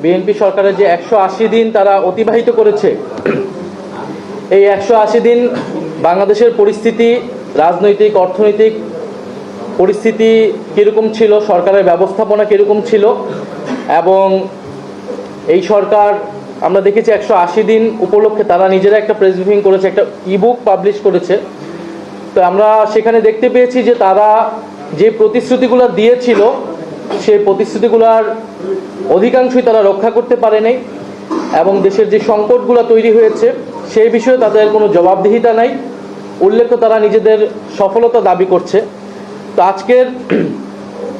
BNP সরকারের যে 180 দিন তারা অতিবাহিত করেছে, এই 180 দিন বাংলাদেশের পরিস্থিতি, রাজনৈতিক অর্থনৈতিক পরিস্থিতি কীরকম ছিল, সরকারের ব্যবস্থাপনা কীরকম ছিল, এবং এই সরকার আমরা দেখেছি 180 দিন উপলক্ষে তারা নিজেরা একটা প্রেস ব্রিফিং করেছে, একটা ইবুক পাবলিশ করেছে। তো আমরা সেখানে দেখতে পেয়েছি যে তারা যে প্রতিশ্রুতিগুলো দিয়েছিল সেই প্রতিশ্রুতিগুলোর অধিকাংশই তারা রক্ষা করতে পারেনি, এবং দেশের যে সংকটগুলো তৈরি হয়েছে সেই বিষয়ে তাদের কোনো জবাবদিহিতা নাই। উল্লেখ্য, তারা নিজেদের সফলতা দাবি করছে। তো আজকের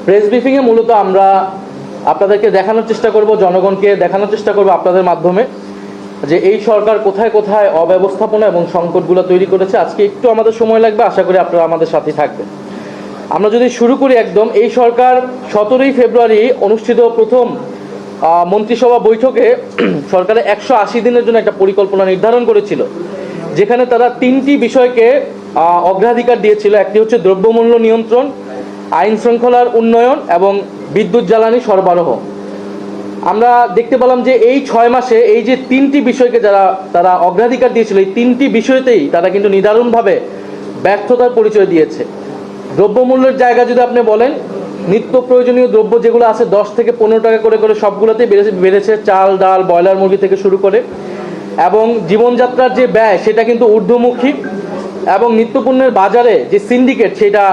প্রেস ব্রিফিংয়ে মূলত আমরা আপনাদেরকে দেখানোর চেষ্টা করব, জনগণকে দেখানোর চেষ্টা করব আপনাদের মাধ্যমে, যে এই সরকার কোথায় কোথায় অব্যবস্থাপনা এবং সংকটগুলো তৈরি করেছে। আজকে একটু আমাদের সময় লাগবে, আশা করি আপনারা আমাদের সাথে থাকবেন। আমরা যদি শুরু করি একদম, এই সরকার 17ই ফেব্রুয়ারি অনুষ্ঠিত প্রথম মন্ত্রিসভা বৈঠকে সরকারের 180 দিনের জন্য একটা পরিকল্পনা নির্ধারণ করেছিল, যেখানে তারা 3টি বিষয়কে অগ্রাধিকার দিয়েছিল। একটি হচ্ছে দ্রব্যমূল্য নিয়ন্ত্রণ, আইন শৃঙ্খলার উন্নয়ন এবং বিদ্যুৎ জ্বালানি সরবরাহ। আমরা দেখতে পেলাম যে এই 6 মাসে এই যে 3টি বিষয়কে তারা অগ্রাধিকার দিয়েছিল, এই 3টি বিষয়তেই তারা কিন্তু নিদারুণভাবে ব্যর্থতার পরিচয় দিয়েছে। দ্রব্যমূল্যের জায়গা যদি আপনি বলেন, নিত্য প্রয়োজনীয় দ্রব্য যেগুলো আছে 10 থেকে 15 টাকা করে করে সবগুলোতেই বেড়েছে, চাল, ডাল, ব্রয়লার মুরগি থেকে শুরু করে, এবং জীবনযাত্রার যে ব্যয় সেটা কিন্তু ঊর্ধ্বমুখী, এবং নিত্যপণ্যের বাজারে যে সিন্ডিকেট সেটা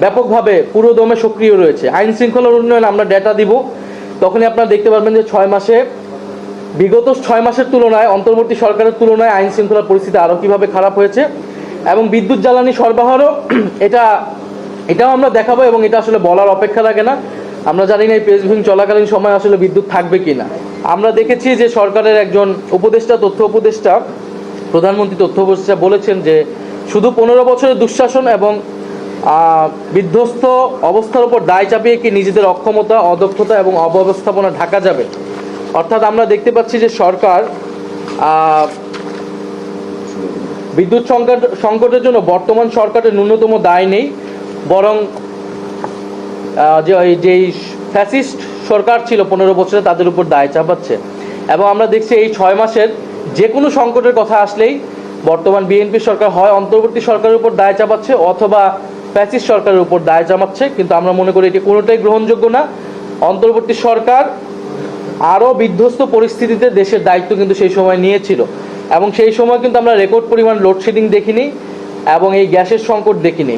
ব্যাপকভাবে পুরোদমে সক্রিয় রয়েছে। আইন শৃঙ্খলার উন্নয়ন আমরা ডেটা দিব, তখনই আপনারা দেখতে পারবেন যে 6 মাসে, বিগত 6 মাসের তুলনায়, অন্তর্বর্তী সরকারের তুলনায় আইন শৃঙ্খলার পরিস্থিতি আরও কীভাবে খারাপ হয়েছে। এবং বিদ্যুৎ জ্বালানি সরবরাহ, এটাও আমরা দেখাবো, এবং এটা আসলে বলার অপেক্ষা রাখে না। আমরা জানি না এই প্রেস ব্রিফিং চলাকালীন সময় আসলে বিদ্যুৎ থাকবে কি না। আমরা দেখেছি যে সরকারের একজন উপদেষ্টা, তথ্য উপদেষ্টা, প্রধানমন্ত্রী তথ্য উপদেষ্টা বলেছেন যে শুধু 15 বছরের দুঃশাসন এবং বিধ্বস্ত অবস্থার উপর দায় চাপিয়ে কি নিজেদের অক্ষমতা, অদক্ষতা এবং অব্যবস্থাপনা ঢাকা যাবে? অর্থাৎ আমরা দেখতে পাচ্ছি যে সরকার বিদ্যুৎ সংকটের জন্য বর্তমান সরকারের ন্যূনতম দায় নেই, বরং যেই ফ্যাসিস্ট সরকার ছিল 15 বছরে তাদের উপর দায় চাপাচ্ছে। এবং আমরা দেখছি এই 6 মাসের যে কোনো সংকটের কথা আসলেই বর্তমান বিএনপি সরকার হয় অন্তর্বর্তী সরকারের উপর দায় চাপাচ্ছে অথবা ফ্যাসিস্ট সরকারের উপর দায় চাপাচ্ছে, কিন্তু আমরা মনে করি এটি কোনোটাই গ্রহণযোগ্য না। অন্তর্বর্তী সরকার আরও বিধ্বস্ত পরিস্থিতিতে দেশের দায়িত্ব কিন্তু সেই সময় নিয়েছিল, এবং সেই সময় কিন্তু আমরা রেকর্ড পরিমাণ লোডশেডিং দেখিনি এবং এই গ্যাসের সংকট দেখিনি।